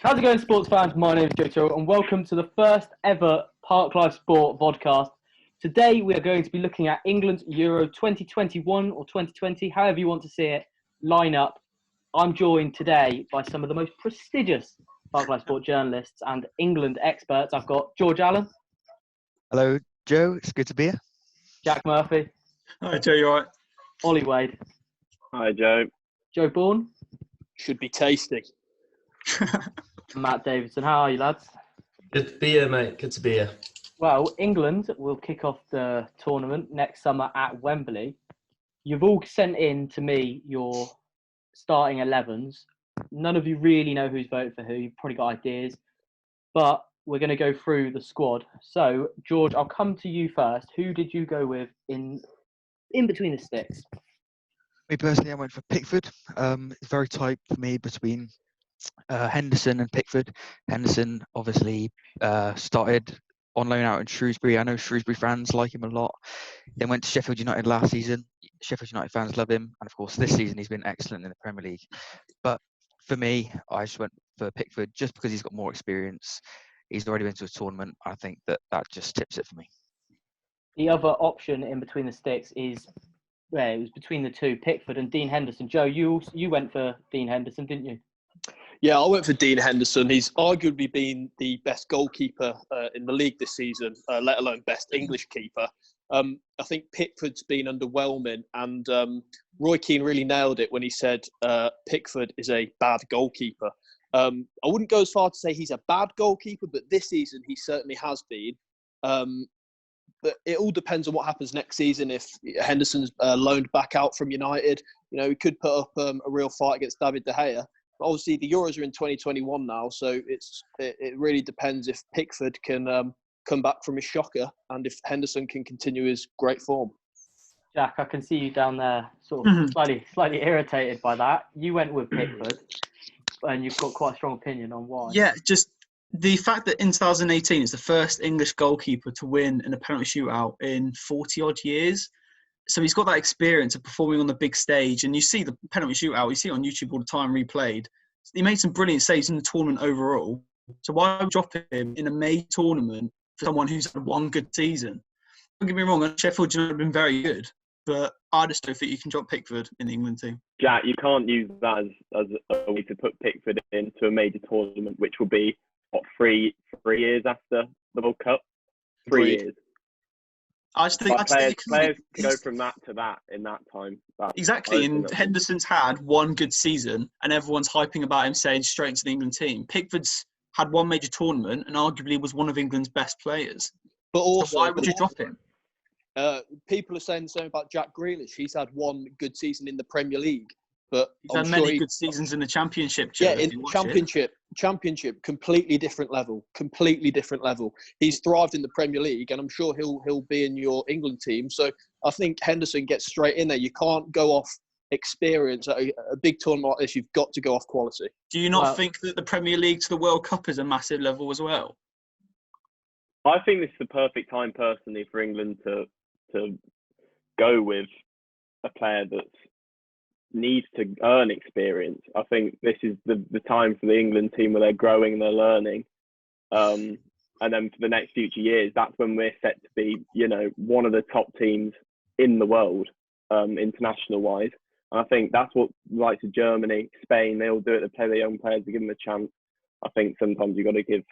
How's it going, sports fans? My name is Joe Tyrrell, and welcome to the first ever Park Life Sport vodcast. Today, we are going to be looking at England's Euro 2021 or 2020, however you want to see it, lineup. I'm joined today by some of the most prestigious Park Life Sport journalists and England experts. I've got George Allen. Hello, Joe. It's good to be here. Jack Murphy. Hi, Joe. You all right? Ollie Wade. Hi, Joe. Joe Bourne. Should be tasty. Matt Davidson. How are you, lads? Good to be here, mate. Good to be here. Well, England will kick off the tournament next summer at Wembley. You've all sent in to me your starting 11s. None of you really know who's voted for who. You've probably got ideas. But we're going to go through the squad. So, George, I'll come to you first. Who did you go with in between the sticks? Me personally, I went for Pickford. It's very tight for me between Henderson and Pickford. Henderson obviously started on loan out in Shrewsbury. I know Shrewsbury fans like him a lot. Then went to Sheffield United last season. Sheffield United fans love him. And of course, this season he's been excellent in the Premier League. But for me, I just went for Pickford just because he's got more experience. He's already been to a tournament. I think that just tips it for me. The other option in between the sticks is, it was between the two, Pickford and Dean Henderson. Joe, you went for Dean Henderson, didn't you? Yeah, I went for Dean Henderson. He's arguably been the best goalkeeper in the league this season, let alone best English keeper. I think Pickford's been underwhelming, and Roy Keane really nailed it when he said Pickford is a bad goalkeeper. I wouldn't go as far to say he's a bad goalkeeper, but this season he certainly has been. But it all depends on what happens next season. If Henderson's loaned back out from United, he could put up a real fight against David De Gea. But obviously, the Euros are in 2021 now, so it really depends if Pickford can come back from his shocker and if Henderson can continue his great form. Jack, I can see you down there sort of slightly irritated by that. You went with Pickford, and you've got quite a strong opinion on why. Yeah, just the fact that in 2018 it's the first English goalkeeper to win in a penalty shootout in 40-odd years. So he's got that experience of performing on the big stage. And you see the penalty shootout, you see it on YouTube all the time, replayed. He made some brilliant saves in the tournament overall. So why would you drop him in a May tournament for someone who's had one good season? Don't get me wrong, Sheffield United have been very good. But I just don't think you can drop Pickford in the England team. Jack, you can't use that as a way to put Pickford into a major tournament, which will be, 3 years after the World Cup? 3 years. I just think players can go from that to that in that time. Exactly, and Henderson's had one good season, and everyone's hyping about him saying straight into the England team. Pickford's had one major tournament and arguably was one of England's best players. But also, so why would you drop him? People are saying the same about Jack Grealish. He's had one good season in the Premier League, but he's had many good seasons in the Championship. Joe, in Championship, completely different level. He's thrived in the Premier League, and I'm sure he'll be in your England team. So I think Henderson gets straight in there. You can't go off experience at a big tournament like this. You've got to go off quality. Do you not think that the Premier League to the World Cup is a massive level as well? I think this is the perfect time, personally, for England to go with a player that needs to earn experience. I think this is the time for the England team where they're growing, they're learning. And then for the next future years, that's when we're set to be, one of the top teams in the world, international-wise. And I think that's what the likes of Germany, Spain, they all do it. They play their young players to give them a chance. I think sometimes you've got to give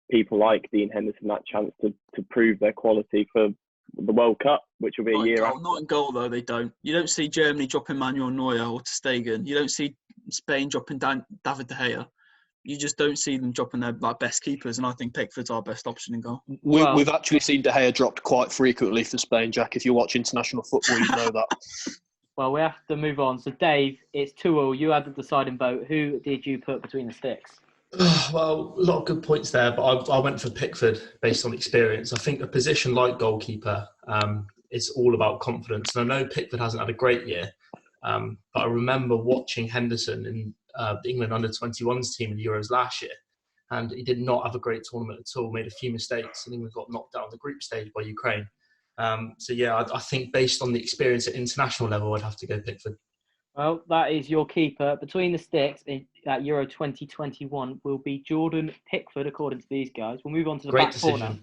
people like Dean Henderson that chance to prove their quality for the World Cup, which will be a year after. Not in goal, though, they don't. You don't see Germany dropping Manuel Neuer or ter Stegen. You don't see Spain dropping David De Gea. You just don't see them dropping their best keepers, and I think Pickford's our best option in goal. We've actually seen De Gea dropped quite frequently for Spain, Jack. If you watch international football, you know that. Well, we have to move on. So, Dave, it's 2-2. You had the deciding vote. Who did you put between the sticks? Well, a lot of good points there, but I went for Pickford based on experience. I think a position like goalkeeper is all about confidence. And I know Pickford hasn't had a great year, but I remember watching Henderson in the England under-21s team in the Euros last year, and he did not have a great tournament at all, made a few mistakes, and England got knocked out on the group stage by Ukraine. I think based on the experience at international level, I'd have to go Pickford. Well, that is your keeper. Between the sticks at Euro 2021 will be Jordan Pickford, according to these guys. We'll move on to the Great back four now.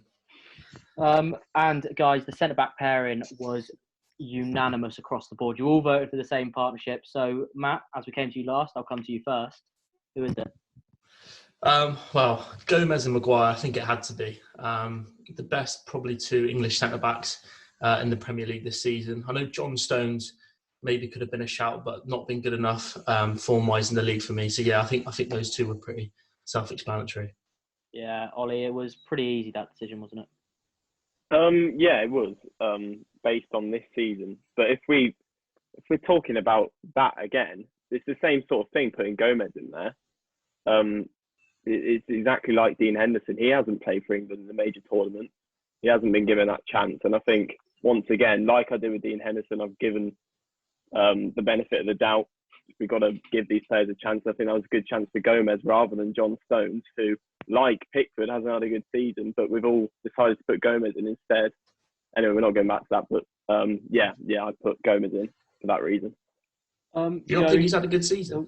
decision. And guys, the centre-back pairing was unanimous across the board. You all voted for the same partnership. So, Matt, as we came to you last, I'll come to you first. Who is it? Well, Gomez and Maguire, I think it had to be. The best, probably, two English centre-backs in the Premier League this season. I know John Stones maybe could have been a shout, but not been good enough form-wise in the league for me. So, yeah, I think those two were pretty self-explanatory. Yeah, Ollie, it was pretty easy, that decision, wasn't it? Yeah, it was based on this season. But if we're talking about that again, it's the same sort of thing. Putting Gomez in there, it's exactly like Dean Henderson. He hasn't played for England in the major tournament. He hasn't been given that chance. And I think once again, like I did with Dean Henderson, I've given the benefit of the doubt. We've got to give these players a chance. I think that was a good chance for Gomez rather than John Stones, who, like Pickford, hasn't had a good season, but we've all decided to put Gomez in instead. Anyway, we're not going back to that, but yeah, I put Gomez in for that reason. Do you not think he's had a good season?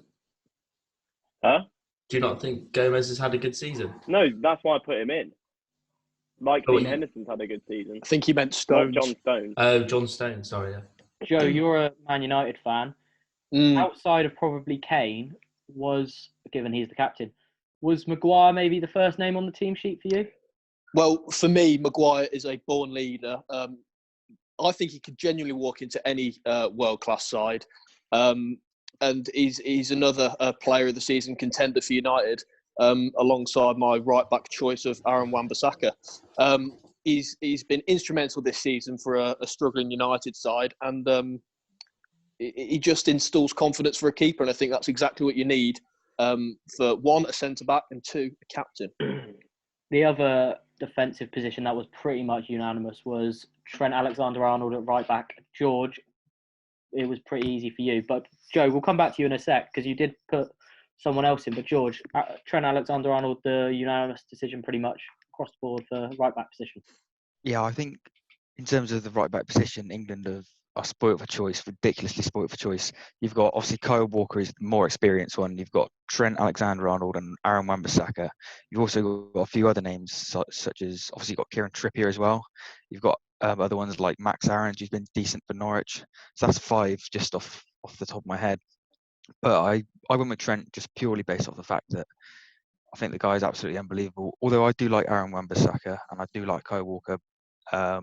Huh? Do you not think Gomez has had a good season? No, that's why I put him in. Like Oh, Dean Henderson's had a good season. I think he meant Not Stones. John Stones. Oh, John Stones, sorry. Yeah. Joe, you're a Man United fan. Outside of probably Kane, given he's the captain, was Maguire maybe the first name on the team sheet for you? Well, for me, Maguire is a born leader. I think he could genuinely walk into any world-class side. And he's another player of the season contender for United, alongside my right-back choice of Aaron Wan-Bissaka. He's been instrumental this season for a struggling United side, and he just instills confidence for a keeper, and I think that's exactly what you need for one, a centre-back, and two, a captain. The other defensive position that was pretty much unanimous was Trent Alexander-Arnold at right back. George, it was pretty easy for you. But Joe, we'll come back to you in a sec because you did put someone else in. But George, Trent Alexander-Arnold, the unanimous decision pretty much across the board for right back position. Yeah, I think in terms of the right back position, England are spoilt for choice, ridiculously spoilt for choice. You've got obviously Kyle Walker is the more experienced one. You've got Trent Alexander-Arnold and Aaron Wan-Bissaka. You've also got a few other names such as obviously you've got Kieran Trippier as well. You've got other ones like Max Aarons, who's been decent for Norwich. So that's five just off the top of my head. But I went with Trent just purely based off the fact that I think the guy is absolutely unbelievable. Although I do like Aaron Wan-Bissaka and I do like Kyle Walker. I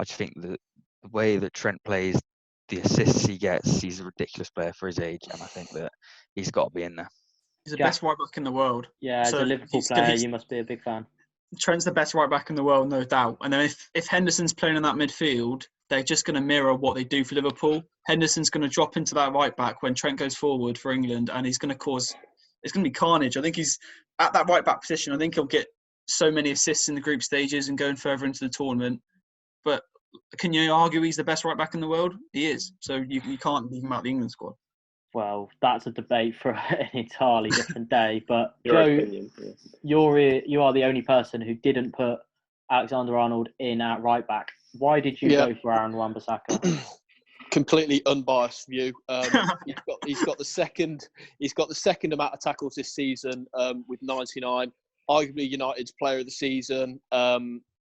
just think that the way that Trent plays, the assists he gets, he's a ridiculous player for his age, and I think that he's got to be in there. He's the best right back in the world. Yeah, as a Liverpool player, you must be a big fan. Trent's the best right back in the world, no doubt. And then if Henderson's playing in that midfield, they're just going to mirror what they do for Liverpool. Henderson's going to drop into that right back when Trent goes forward for England, and he's going to cause... It's going to be carnage. I think he's at that right back position. I think he'll get so many assists in the group stages and going further into the tournament. But can you argue he's the best right back in the world? He is. So you can't leave him out of the England squad. Well, that's a debate for an entirely different day. But Joe, you are the only person who didn't put Alexander-Arnold in at right back. Why did you go for Aaron Wan-Bissaka? Completely unbiased view. He's got the second amount of tackles this season with 99. Arguably United's player of the season.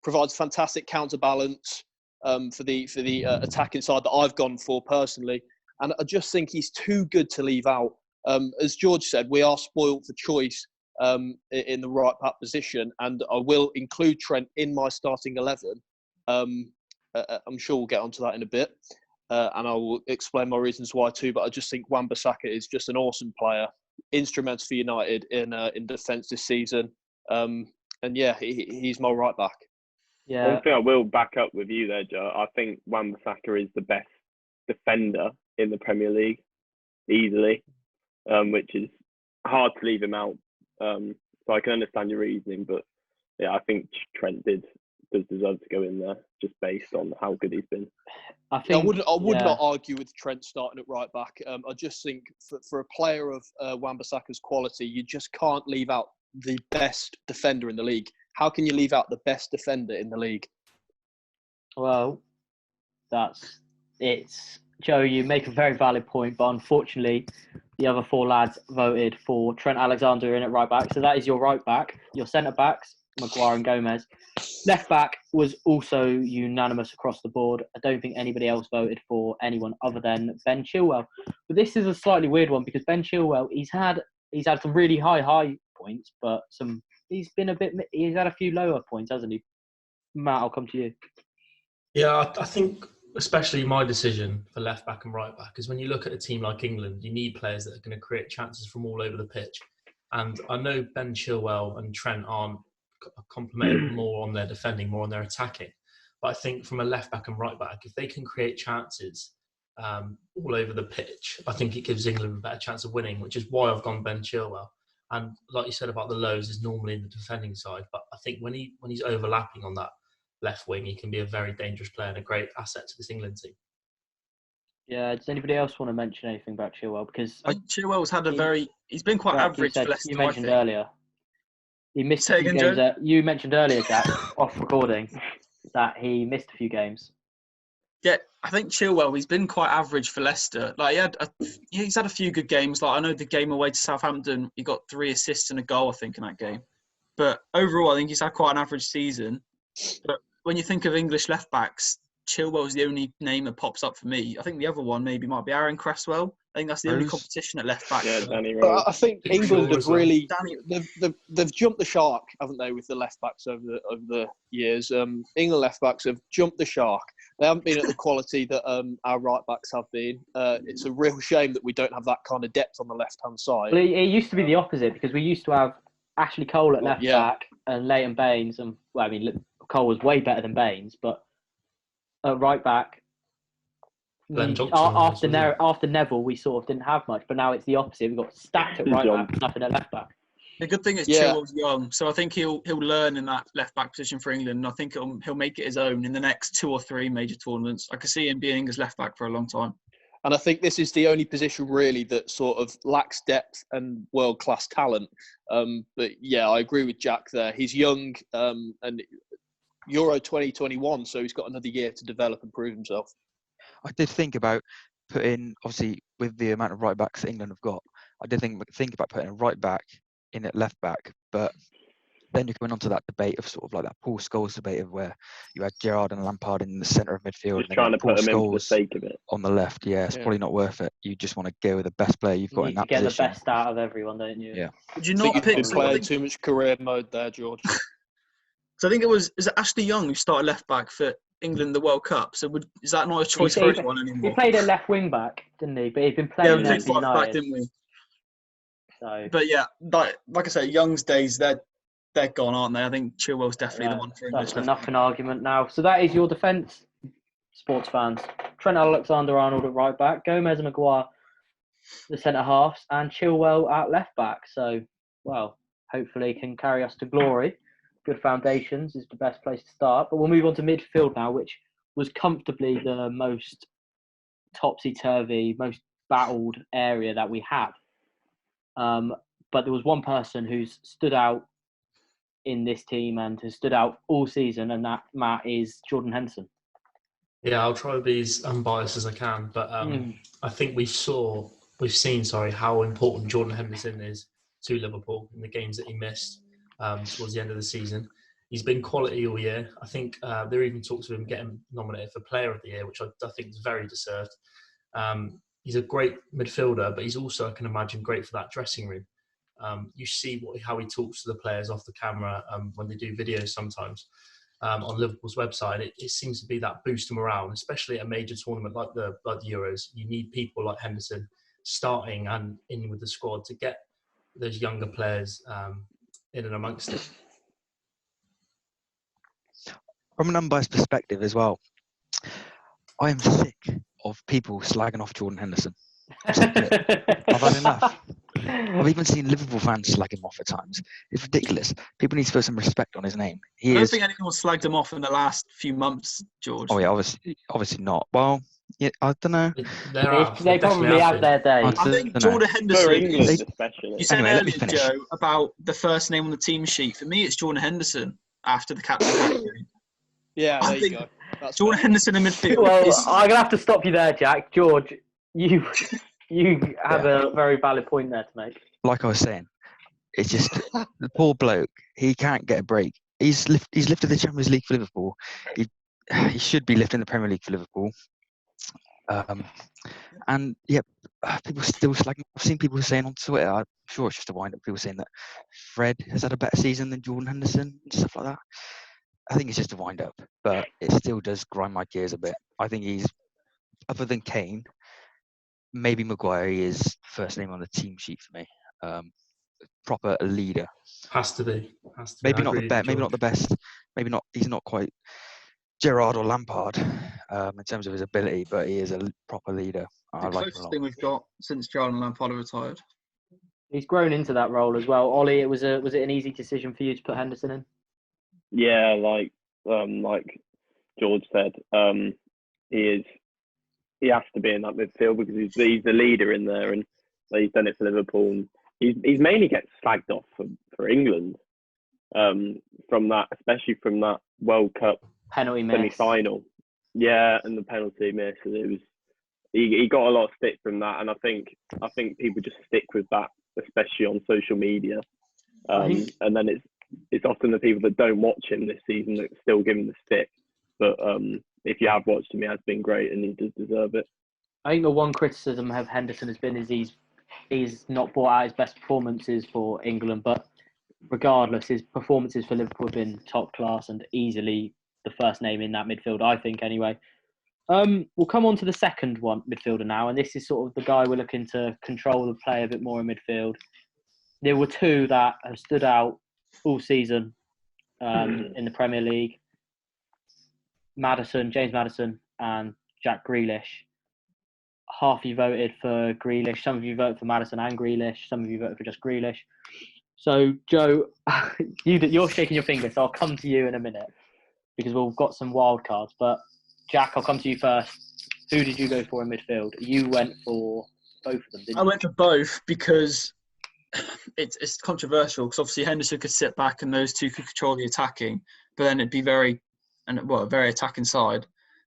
Provides fantastic counterbalance for the attacking side that I've gone for personally, and I just think he's too good to leave out. As George said, we are spoiled for choice in the right back position, and I will include Trent in my starting 11. I'm sure we'll get onto that in a bit. And I will explain my reasons why too. But I just think Wan-Bissaka is just an awesome player, instrumental for United in defence this season. And yeah, he's my right back. Yeah. One thing I will back up with you there, Joe. I think Wan-Bissaka is the best defender in the Premier League, easily, which is hard to leave him out. So I can understand your reasoning, but yeah, I think Trent does deserve to go in there just based on how good he's been. I would not argue with Trent starting at right back. I just think for a player of Wan-Bissaka's quality, you just can't leave out the best defender in the league. How can you leave out the best defender in the league? Well, it's Joe, you make a very valid point, but unfortunately, the other 4 lads voted for Trent Alexander in at right back. So that is your right back. Your centre backs, Maguire and Gomez. Left back was also unanimous across the board. I don't think anybody else voted for anyone other than Ben Chilwell. But this is a slightly weird one because Ben Chilwell, he's had some really high points, but he's had a few lower points, hasn't he? Matt, I'll come to you. Yeah, I think especially my decision for left back and right back is when you look at a team like England, you need players that are going to create chances from all over the pitch. And I know Ben Chilwell and Trent aren't complemented more on their defending, more on their attacking. But I think from a left back and right back, if they can create chances all over the pitch, I think it gives England a better chance of winning, which is why I've gone Ben Chilwell. And like you said about the lows, is normally in the defending side. But I think when he's overlapping on that left wing, he can be a very dangerous player and a great asset to this England team. Yeah, does anybody else want to mention anything about Chilwell? Because I think Chilwell's had he's been quite average for Leicester. You mentioned earlier. He missed a few games. You mentioned earlier, Jack, off recording, that he missed a few games. Yeah, I think Chilwell, he's been quite average for Leicester. Like he's had a few good games. Like I know the game away to Southampton, he got 3 assists and a goal, I think, in that game. But overall, I think he's had quite an average season. But when you think of English left backs, Chilwell's the only name that pops up for me. I think the other one maybe might be Aaron Cresswell. I think that's the only competition at left back. Yeah, Danny Rose. But I think England have really they've jumped the shark, haven't they, with the left backs over the years? England left backs have jumped the shark. They haven't been at the quality that our right backs have been. It's a real shame that we don't have that kind of depth on the left hand side. Well, it used to be the opposite because we used to have Ashley Cole at left back and Leighton Baines, and Cole was way better than Baines, but at right back. After Neville, we sort of didn't have much, but now it's the opposite. We've got stacked at right back, nothing at left back. The good thing is Chilwell's young, so I think he'll learn in that left back position for England. And I think he'll make it his own in the next 2 or 3 major tournaments. I could see him being his left back for a long time. And I think this is the only position really that sort of lacks depth and world class talent. But yeah, I agree with Jack there. He's young and Euro 2021, so he's got another year to develop and prove himself. I did think about putting, obviously, with the amount of right backs that England have got, I did think about putting a right back in at left back, but then you're coming onto that debate of sort of like that Paul Scholes debate of where you had Gerrard and Lampard in the centre of midfield. Just trying to put him in for the sake of it. On the left, it's probably not worth it. You just want to go with the best player you've got in that position. You get the best out of everyone, don't you? Yeah. Would you not pick playing too much career mode there, George? So I think is it Ashley Young who started left back for England the World Cup? So is that not a choice for anyone anymore? He played a left wing back, didn't he? But he'd been playing left back, didn't we? So. But yeah, like I say, Young's days they're gone, aren't they? I think Chilwell's definitely the one for English. That's enough an argument now. So that is your defence, sports fans. Trent Alexander-Arnold at right back, Gomez and Maguire the centre halves, and Chilwell at left back. So, hopefully can carry us to glory. Good foundations is the best place to start. But we'll move on to midfield now, which was comfortably the most topsy-turvy, most battled area that we have. But there was one person who's stood out in this team and has stood out all season, and that, Matt, is Jordan Henderson. Yeah, I'll try to be as unbiased as I can, but I think we've seen how important Jordan Henderson is to Liverpool in the games that he missed towards the end of the season. He's been quality all year. I think there are even talks of him getting nominated for Player of the Year, which I think is very deserved. He's a great midfielder, but he's also, I can imagine, great for that dressing room. You see how he talks to the players off the camera when they do videos sometimes on Liverpool's website. It seems to be that boost of morale, especially at a major tournament like the Euros. You need people like Henderson starting and in with the squad to get those younger players in and amongst it. From an unbiased perspective as well, I am sick of people slagging off Jordan Henderson. I'm sick of it. I've had enough. I've even seen Liverpool fans slag him off at times. It's ridiculous. People need to put some respect on his name. I don't think anyone slagged him off in the last few months, George. Oh yeah, obviously not. Well, yeah, I don't know. They probably have their day. I think Jordan Henderson. English, especially. You said earlier, Joe, about the first name on the team sheet. For me, it's Jordan Henderson after the captain. Yeah, there you go. That's Jordan fair. Henderson in midfield Well, is I'm gonna have to stop you there, Jack. George, you have a very valid point there to make. Like I was saying, it's just the poor bloke. He can't get a break. He's lifted the Champions League for Liverpool. He should be lifting the Premier League for Liverpool. And yeah, people still like I've seen people saying on Twitter. I'm sure it's just a wind up. People saying that Fred has had a better season than Jordan Henderson and stuff like that. I think it's just a wind up, but it still does grind my gears a bit. I think he's, other than Kane, maybe Maguire is first name on the team sheet for me. Proper leader. Has to be. Maybe I not the agree best. with Maybe not George. the best. Maybe not. He's not quite Gerrard or Lampard in terms of his ability, but he is a proper leader. I the like him a closest lot. thing we've got since Gerrard and Lampard have retired. He's grown into that role as well. Ollie, was it an easy decision for you to put Henderson in? Yeah, like George said, he has to be in that midfield because he's the leader in there, and he's done it for Liverpool. And he's mainly gets slagged off for England from that, especially from that World Cup Penalty miss. semi-final. Yeah, and the penalty miss. And it was he got a lot of stick from that, and I think people just stick with that, especially on social media. And then it's often the people that don't watch him this season that still give him the stick. But if you have watched him, he has been great, and he does deserve it. I think the one criticism of Henderson has been is he's not brought out his best performances for England, but regardless, his performances for Liverpool have been top class and easily the first name in that midfield, I think, anyway. We'll come on to the second one midfielder now, and this is sort of the guy we're looking to control the play a bit more in midfield. There were two that have stood out all season in the Premier League. James Maddison and Jack Grealish. Half of you voted for Grealish, some of you voted for Maddison and Grealish, some of you voted for just Grealish. So, Joe, you're shaking your finger, so I'll come to you in a minute because we've got some wild cards. But, Jack, I'll come to you first. Who did you go for in midfield? You went for both of them, didn't you? I went for both because it's controversial because obviously Henderson could sit back and those two could control the attacking, but then it'd be a very attacking side.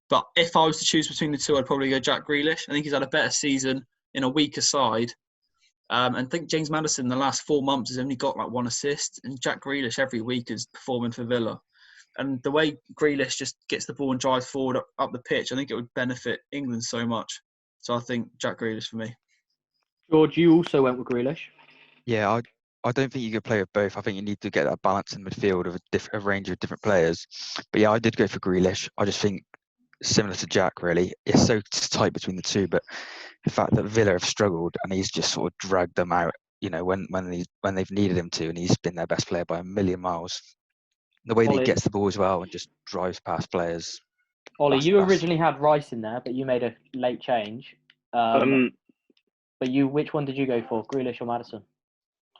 But if I was to choose between the two, I'd probably go Jack Grealish. I think he's had a better season in a weaker side. And I think James Maddison in the last 4 months has only got like 1 assist, and Jack Grealish every week is performing for Villa. And the way Grealish just gets the ball and drives forward up the pitch, I think it would benefit England so much. So I think Jack Grealish for me. George, you also went with Grealish. Yeah, I don't think you could play with both. I think you need to get that balance in midfield of a range of different players. But yeah, I did go for Grealish. I just think similar to Jack, really, it's so tight between the two. But the fact that Villa have struggled and he's just sort of dragged them out, when they've needed him to, and he's been their best player by a million miles. The way that he gets the ball as well and just drives past players. Ollie, you originally had Rice in there, but you made a late change. But which one did you go for, Grealish or Maddison?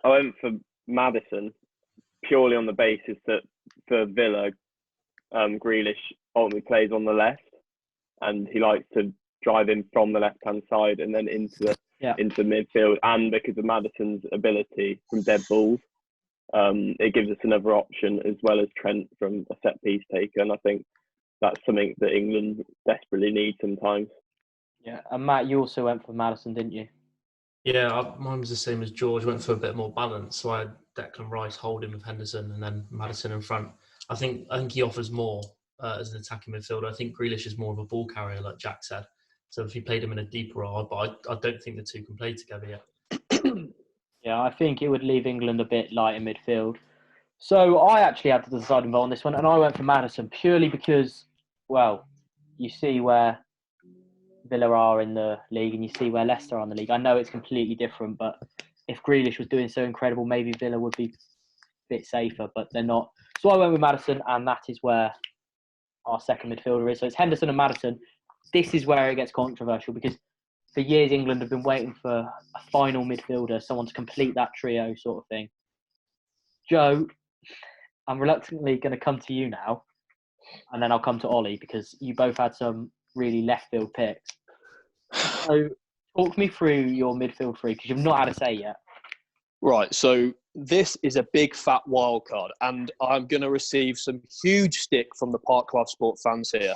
I went for Maddison purely on the basis that for Villa, Grealish ultimately plays on the left, and he likes to drive in from the left-hand side and then into midfield. And because of Maddison's ability from dead balls, it gives us another option as well as Trent from a set-piece taker. And I think that's something that England desperately need sometimes. Yeah, and Matt, you also went for Maddison, didn't you? Yeah, mine was the same as George. Went for a bit more balance. So I had Declan Rice holding with Henderson and then Maddison in front. I think he offers more as an attacking midfielder. I think Grealish is more of a ball carrier, like Jack said. So if he played him in a deeper role, but I don't think the two can play together yet. Yeah, I think it would leave England a bit light in midfield. So I actually had to decide on this one, and I went for Maddison purely because, well, you see where Villa are in the league and you see where Leicester are in the league. I know it's completely different, but if Grealish was doing so incredible, maybe Villa would be a bit safer, but they're not. So I went with Maddison, and that is where our second midfielder is. So it's Henderson and Maddison. This is where it gets controversial because for years England have been waiting for a final midfielder, someone to complete that trio sort of thing. Joe, I'm reluctantly going to come to you now, and then I'll come to Ollie because you both had some really left field picks. So talk me through your midfield three because you've not had a say yet. Right, so this is a big fat wild card, and I'm going to receive some huge stick from the Park Life Sport fans here.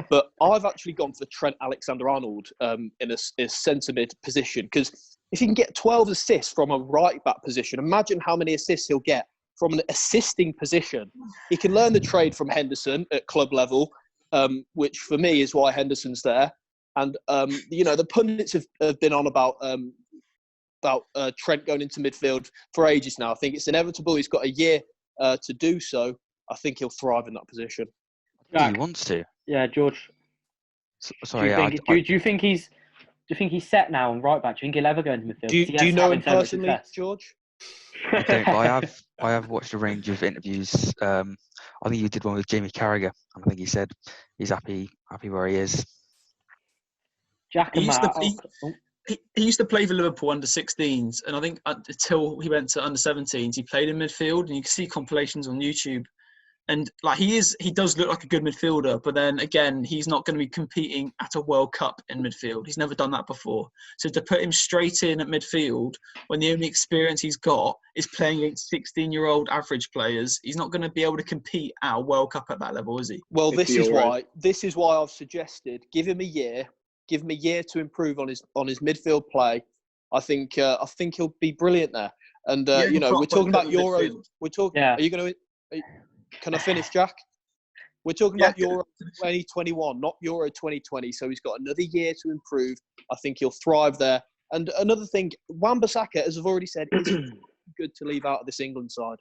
But I've actually gone for Trent Alexander-Arnold in a centre mid position, because if he can get 12 assists from a right back position, imagine how many assists he'll get from an assisting position. He can learn the trade from Henderson at club level, which for me is why Henderson's there. And the pundits have been on about Trent going into midfield for ages now. I think it's inevitable. He's got a year to do so. I think he'll thrive in that position. He wants to. Yeah, George. Sorry, do you think he's set now on right back? Do you think he'll ever go into midfield? Do you know him personally, George? I don't, but I have watched a range of interviews. I think you did one with Jamie Carragher, and I think he said he's happy where he is. Jack and He used to play for Liverpool under 16s, and I think until he went to under 17s, he played in midfield, and you can see compilations on YouTube. And he does look like a good midfielder, but then again, he's not going to be competing at a World Cup in midfield. He's never done that before. So to put him straight in at midfield when the only experience he's got is playing against 16-year-old average players, he's not going to be able to compete at a World Cup at that level, is he? Well, this is why I've suggested give him a year. Give him a year to improve on his midfield play. I think he'll be brilliant there. And we're talking about Euros. We're talking. Yeah. Are you going to? Can I finish, Jack? We're talking about Euro 2021, not Euro 2020. So he's got another year to improve. I think he'll thrive there. And another thing, Wan-Bissaka, as I've already said, is good to leave out of this England side.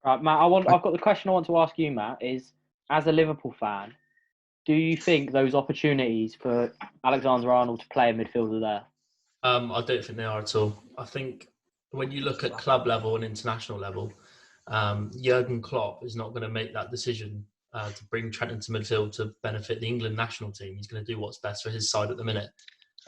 Right, Matt. I've got the question I want to ask you, Matt. Is as a Liverpool fan, do you think those opportunities for Alexander-Arnold to play in midfield are there? I don't think they are at all. I think when you look at club level and international level, Jurgen Klopp is not going to make that decision to bring Trent into midfield to benefit the England national team. He's going to do what's best for his side at the minute.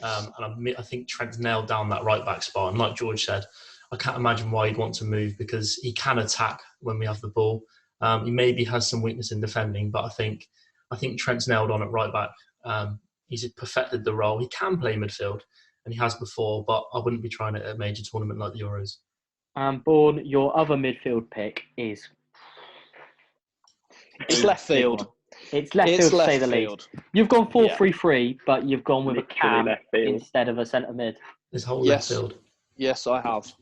And I think Trent's nailed down that right-back spot. And like George said, I can't imagine why he'd want to move, because he can attack when we have the ball. He maybe has some weakness in defending, but I think Trent's nailed on at right-back. He's perfected the role. He can play midfield, and he has before, but I wouldn't be trying it at a major tournament like the Euros. Bourne, your other midfield pick is... It's left field. It's left field, to say the least. You've gone 4-3-3, but you've gone with a cam instead of a centre mid. This whole left field. Yes, I have.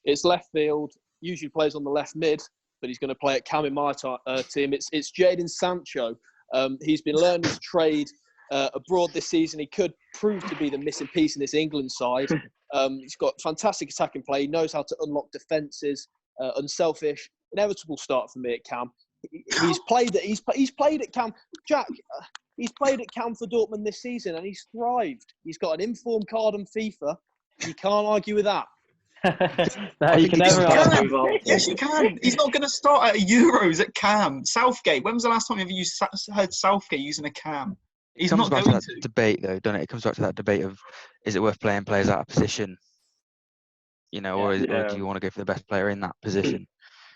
It's left field. Usually plays on the left mid, but he's going to play at cam in my team. It's Jadon Sancho. He's been learning his trade abroad this season. He could prove to be the missing piece in this England side. He's got fantastic attacking play. He knows how to unlock defences. Unselfish, inevitable start for me at cam. He's played at cam. Jack, he's played at cam for Dortmund this season, and he's thrived. He's got an informed card on FIFA. You can't argue with that. No, you can never argue. Yes, you can. He's not going to start at Euros at cam. Southgate. When was the last time you heard Southgate using a cam? He's not going to. It comes back to that debate, though, doesn't it? It comes back to that debate of, is it worth playing players out of position? Or do you want to go for the best player in that position?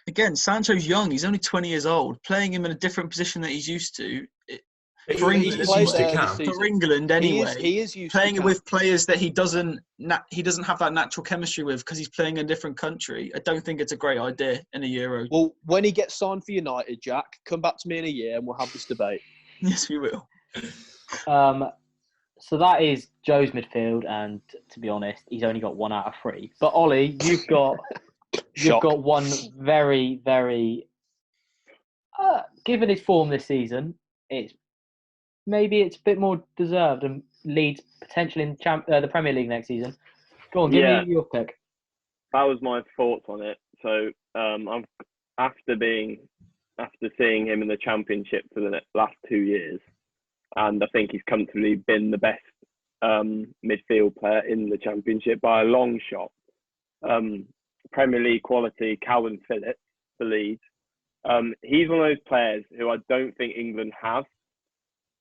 Again, Sancho's young. He's only 20 years old. Playing him in a different position that he's used to. For England, anyway. He is used playing to with players that he doesn't have that natural chemistry with because he's playing in a different country. I don't think it's a great idea in a Euro. Well, when he gets signed for United, Jack, come back to me in a year and we'll have this debate. Yes, we will. So that is Joe's midfield, and to be honest, he's only got 1 out of 3. But Ollie, you've got one very, very. Given his form this season, it's a bit more deserved and leads potentially in the Premier League next season. Go on, give me your pick. That was my thoughts on it. So after seeing him in the Championship for the last 2 years, and I think he's comfortably been the best midfield player in the Championship by a long shot. Premier League quality, Calvin Phillips for Leeds. He's one of those players who I don't think England have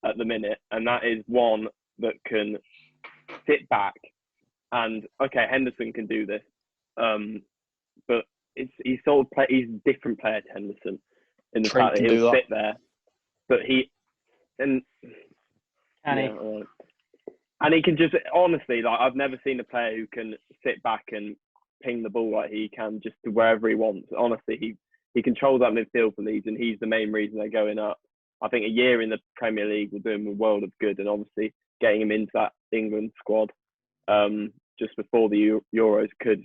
at the minute, and that is one that can sit back and Henderson can do this, but he's a different player to Henderson in the fact that he'll sit there, but and he can just honestly, I've never seen a player who can sit back and ping the ball like he can just to wherever he wants. Honestly, he controls that midfield for Leeds, and he's the main reason they're going up. I think a year in the Premier League will do him a world of good, and obviously getting him into that England squad just before the Euros could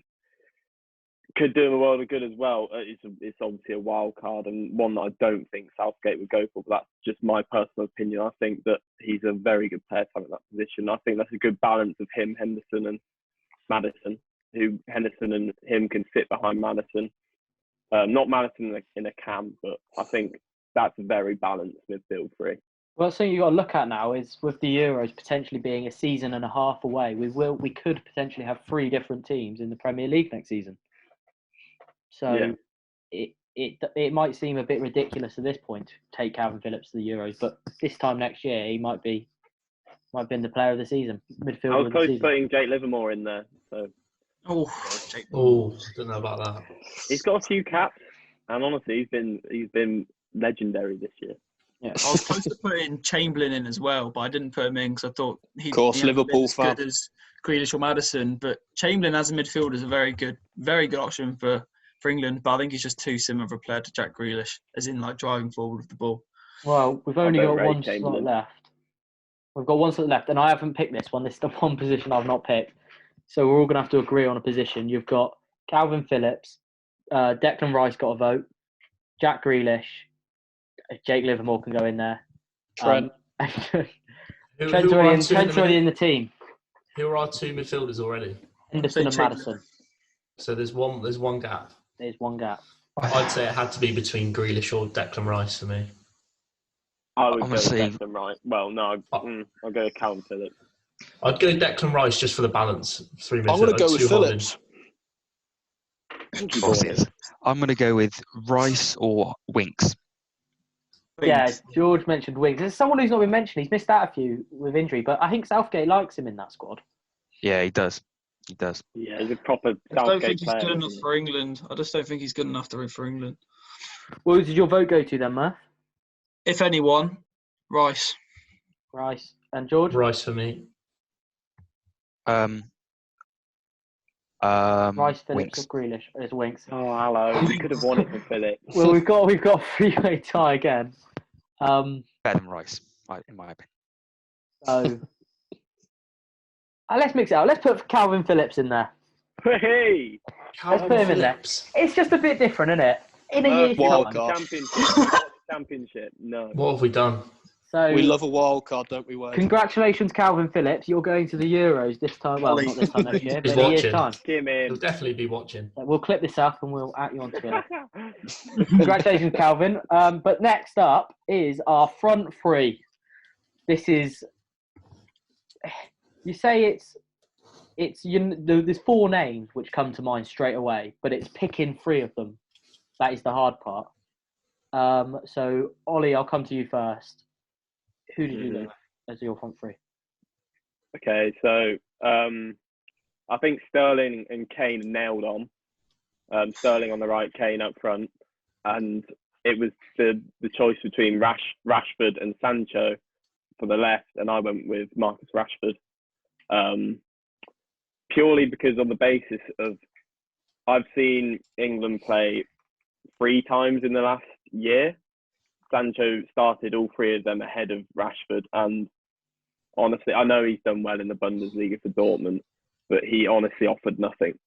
do him a world of good as well. It's obviously a wild card and one that I don't think Southgate would go for, but that's just my personal opinion. I think that he's a very good player to have in that position. I think that's a good balance of him, Henderson and Maddison, who Henderson and him can sit behind Maddison. Not Maddison in a cam, but I think that's a very balanced midfield three. Well, something you've got to look at now is with the Euros potentially being a season and a half away, we could potentially have 3 different teams in the Premier League next season. So it might seem a bit ridiculous at this point to take Calvin Phillips to the Euros, but this time next year he might be the player of the season, midfielder. I was of the close to season. putting Jake Livermore in there. So. Oh, don't know about that. He's got a few caps, and honestly, he's been legendary this year. Yeah. I was close to putting Chamberlain in as well, but I didn't put him in because I thought he Liverpool as fan. good as Grealish or Maddison. But Chamberlain as a midfielder is a very good option for England. But I think he's just too similar of a player to Jack Grealish, as in like driving forward with the ball. Well, we've only got one Chamberlain. slot left. We've got one slot left, and I haven't picked this one. This is the one position I've not picked. So we're all going to have to agree on a position. You've got Calvin Phillips, Declan Rice got a vote, Jack Grealish, Jake Livermore can go in there. Trent. Trent's already in the team. Who are our 2 midfielders already? Henderson and Maddison. So there's one gap. There's one gap. I'd say it had to be between Grealish or Declan Rice for me. I would go with Honestly- Declan Rice. Well, no, I'll go with Calvin Phillips. I'd go Declan Rice just for the balance. 3 I'm midfielders. going to go with 2 holding. Phillips. I'm going to go with Rice or Winks. Yeah, George mentioned Wings. There's someone who's not been mentioned. He's missed out a few with injury, but I think Southgate likes him in that squad. Yeah, he does. He does. Yeah, he's a proper I don't Southgate think he's player. good enough for England. I just don't think he's good enough for England. Well, who did your vote go to then, Murph? If anyone, Rice. Rice and George? Rice for me. Rice, Phillips Winks. or Grealish? It's Winks. Oh, hello. We could have won it for Phillips. Well, we've got a 3-way tie again. Better than Rice, in my opinion. So let's mix it up. Let's put Calvin Phillips in there. Hey! Let's put him in there. It's just a bit different, isn't it? In a year's wild time. card. Championship. No. What have we done? So We love a wild card, don't we, Wade? congratulations, Calvin Phillips. You're going to the Euros this time. Well, Ollie. not this time next year, but He's in a year's watching. time. Kim He'll in. definitely be watching. We'll clip this up and we'll at you on Twitter. Congratulations, Calvin. But next up is our front three. This is, you say there's 4 names which come to mind straight away, but it's picking 3 of them. That is the hard part. So Ollie, I'll come to you first. Who did you go as your front 3? Okay, so I think Sterling and Kane nailed on. Sterling on the right, Kane up front, and it was the choice between Rashford and Sancho for the left, and I went with Marcus Rashford, purely because on the basis of I've seen England play 3 times in the last year. Sancho started all 3 of them ahead of Rashford, and honestly, I know he's done well in the Bundesliga for Dortmund, but he honestly offered nothing.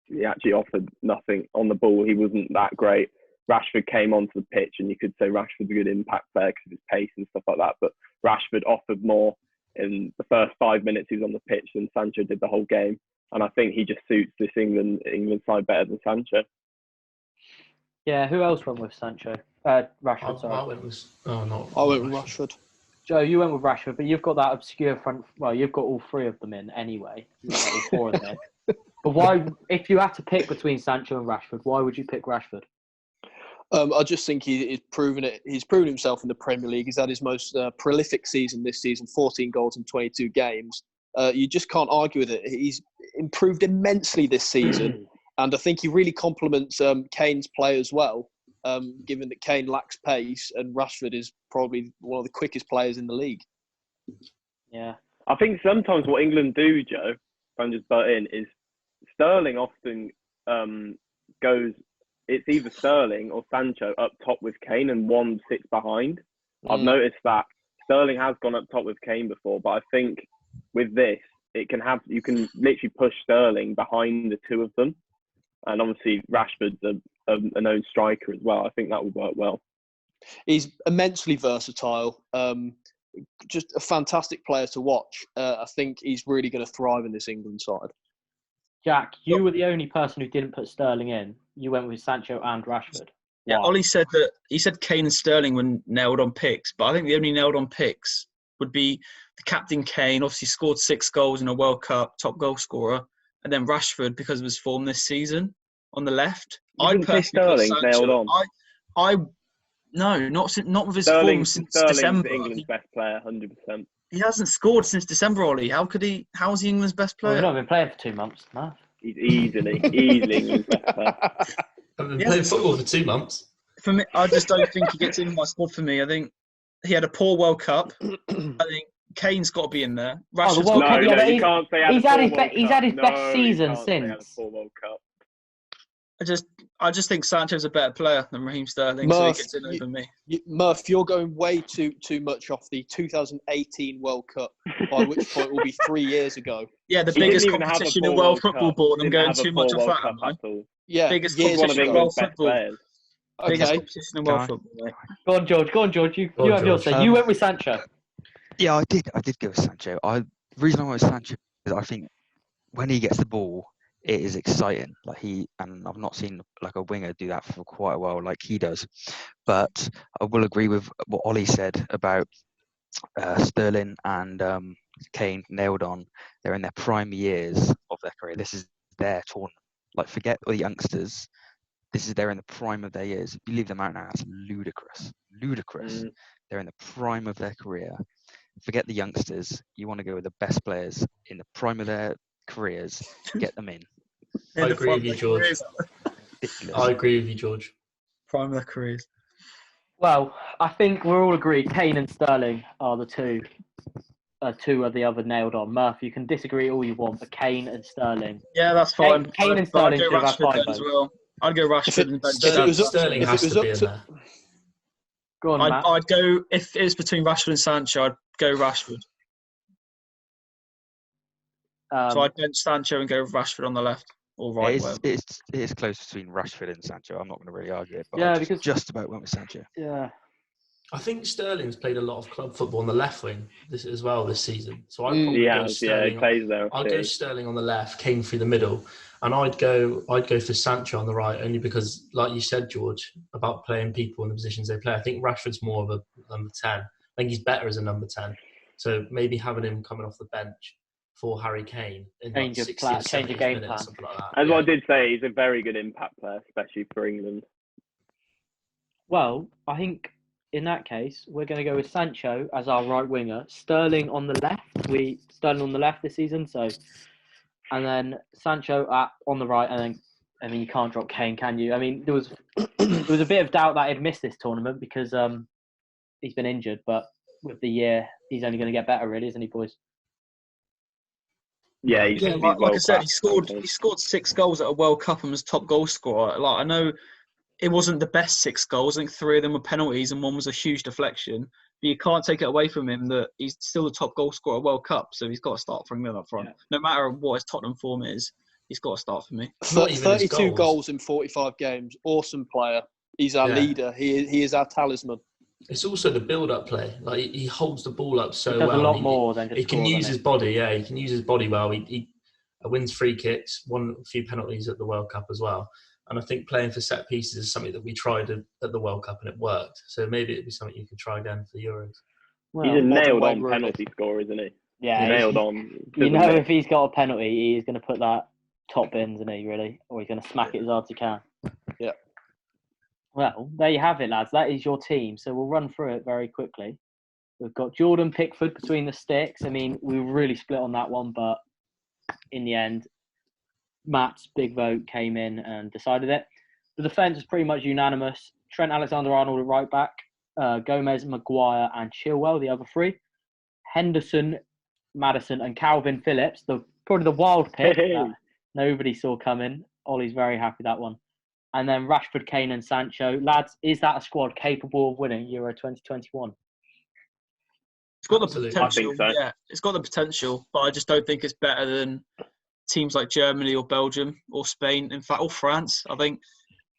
He actually offered nothing on the ball. He wasn't that great. Rashford came onto the pitch, and you could say Rashford's a good impact player because of his pace and stuff like that, but Rashford offered more in the first 5 minutes he was on the pitch than Sancho did the whole game, and I think he just suits this England side better than Sancho. Yeah, who else went with Sancho? Rashford, sorry. I went with Rashford. Joe, you went with Rashford, but you've got that obscure front. Well, you've got all 3 of them in anyway. You've got all 4 of them. But why, if you had to pick between Sancho and Rashford, why would you pick Rashford? I just think he's proven it. He's proven himself in the Premier League. He's had his most prolific season this season, 14 goals in 22 games. You just can't argue with it. He's improved immensely this season, and I think he really complements Kane's play as well, given that Kane lacks pace and Rashford is probably one of the quickest players in the league. Yeah. I think sometimes what England do, Joe, if I'm just butt in, is Sterling often goes, it's either Sterling or Sancho up top with Kane, and one sits behind. I've noticed that Sterling has gone up top with Kane before, but I think with this, you can literally push Sterling behind the two of them, and obviously Rashford's a known striker as well. I think that would work well. He's immensely versatile. Just a fantastic player to watch. I think he's really going to thrive in this England side. Jack, you were the only person who didn't put Sterling in. You went with Sancho and Rashford. Yeah, Why? Ollie said Kane and Sterling were nailed on picks, but I think the only nailed on picks would be the captain Kane, obviously scored 6 goals in a World Cup, top goal scorer, and then Rashford because of his form this season on the left. I personally Sterling nailed on. Not with his Sterling, form since Sterling's December. England's best player, 100%. He hasn't scored since December, Ollie. How is he England's best Well, player? we've not been playing for 2 months. No. He's easily England's best player. I've been playing football for 2 months. For me, I just don't think he gets in my squad for me. I think he had a poor World Cup. I think Kane's got to be in there. The World Cup, you can't say he's had his best season since. World Cup. I just think Sancho's a better player than Raheem Sterling, so he gets in over me. Murph, you're going way too much off the 2018 World Cup, by which point it will be 3 years ago. Yeah, the biggest competition in world football, Bourne. I'm going too much off that, am I? Yeah, biggest competition in world football. Okay. Biggest competition in world football, mate. Go on, George. You have your say. You went with Sancho. Yeah, I did go with Sancho. The reason I went with Sancho is I think when he gets the ball, it is exciting. And I've not seen like a winger do that for quite a while, like he does. But I will agree with what Ollie said about Sterling and Kane. Nailed on. They're in their prime years of their career. This is their tournament. Like, forget the youngsters. They're in the prime of their years. If you leave them out now, that's ludicrous. They're in the prime of their career. Forget the youngsters. You want to go with the best players in the prime of their careers. Get them in. I agree with you, George. I agree with you, George. Prime of their careers. Well, I think we're all agreed. Kane and Sterling are the two. Two are the other nailed on. Murph, you can disagree all you want, but Kane and Sterling. Yeah, that's fine. Kane and Sterling I'd go should have Rashford 5 as votes. well. I'd go Rashford and Sterling has to be in there. Go on, Matt. I'd go, if it's between Rashford and Sancho, I'd go Rashford. So I'd bench Sancho and go Rashford on the left or right. It is close between Rashford and Sancho. I'm not going to really argue it, but I just about went with Sancho. Yeah. I think Sterling's played a lot of club football on the left wing this season. So I'd He probably go Sterling. he plays there. I'd go Sterling on the left, Kane through the middle, and I'd go for Sancho on the right, only because, like you said, George, about playing people in the positions they play. I think Rashford's more of a number 10. I think he's better as a number 10. So maybe having him coming off the bench for Harry Kane in Change of 60 or 70 game minutes, plan. something like that. As I did say, he's a very good impact player, especially for England. Well, I think in that case, we're going to go with Sancho as our right winger, Sterling on the left. Sterling on the left this season, and then Sancho on the right, and then you can't drop Kane, can you? I mean, there was a bit of doubt that he'd miss this tournament because he's been injured, but with the year, he's only going to get better, really, isn't he, boys? Yeah, like I said, he scored 6 goals at a World Cup and was top goal scorer. Like, I know it wasn't the best 6 goals. I think 3 of them were penalties and 1 was a huge deflection. But you can't take it away from him that he's still the top goal scorer at World Cup. So he's got to start for England up front. Yeah. No matter what his Tottenham form is, he's got to start for me. 32 goals in 45 games. Awesome player. He's our leader. He is our talisman. It's also the build-up play. Like, he holds the ball up so well. He does a lot more than just he can use his body. Yeah, he can use his body well. He wins free kicks, won a few penalties at the World Cup as well. And I think playing for set pieces is something that we tried at the World Cup and it worked. So maybe it'd be something you could try again for the Euros. Well, he's a nailed-on penalty scorer, isn't he? Yeah, nailed on. If he's got a penalty, he's going to put that top in, isn't he? Really, or he's going to smack it as hard as he can. Yeah. Well, there you have it, lads. That is your team. So we'll run through it very quickly. We've got Jordan Pickford between the sticks. I mean, we were really split on that one, but in the end, Matt's big vote came in and decided it. The defence is pretty much unanimous. Trent Alexander-Arnold at right back, Gomez, Maguire and Chilwell, the other 3. Henderson, Maddison and Calvin Phillips, probably the wild pick that nobody saw coming Ollie's very happy with that one. And then Rashford, Kane and Sancho. Lads, is that a squad capable of winning Euro 2021? It's got Absolutely. the potential. I think so. Yeah, it's got the potential, but I just don't think it's better than teams like Germany or Belgium or Spain. In fact, or France. I think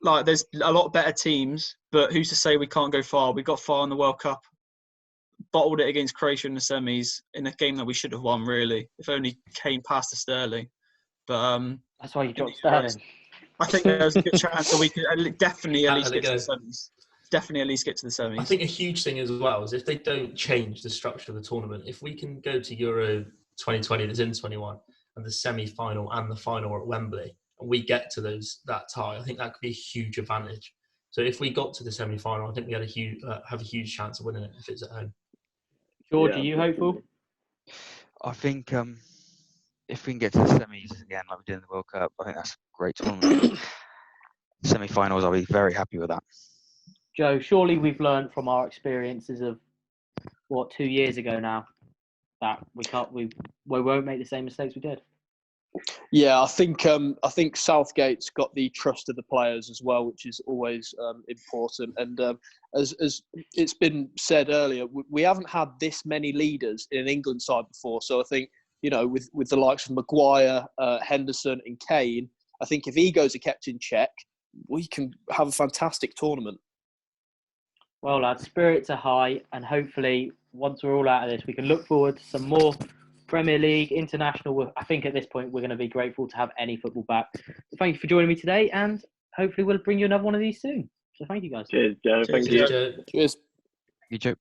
like there's a lot better teams, but who's to say we can't go far? We got far in the World Cup, bottled it against Croatia in the semis in a game that we should have won. Really, if only Kane passed to Sterling. But That's why you dropped Sterling. I think there's a good chance that we could definitely at How least they get to the go? semis. Definitely at least get to the semis. I think a huge thing as well is if they don't change the structure of the tournament, if we can go to Euro 2020 that's in 21 and the semi-final and the final are at Wembley, and we get to that tie, I think that could be a huge advantage. So if we got to the semi-final, I think we had have a huge chance of winning it if it's at home. George, Yeah, are you hopeful? I think if we can get to the semis again, like we did in the World Cup, I think that's a great tournament. Semi-finals, I'll be very happy with that. Joe, surely we've learned from our experiences of 2 years ago now that we won't make the same mistakes we did. Yeah, I think Southgate's got the trust of the players as well, which is always important. And as it's been said earlier, we haven't had this many leaders in an England side before. So I think, with the likes of Maguire, Henderson and Kane, I think if egos are kept in check, we can have a fantastic tournament. Well, lads, spirits are high, and hopefully, once we're all out of this, we can look forward to some more Premier League, international. I think at this point, we're going to be grateful to have any football back. So thank you for joining me today, and hopefully we'll bring you another one of these soon. So thank you, guys. Cheers, Joe. Thank you. Cheers, Joe. Cheers. You joke.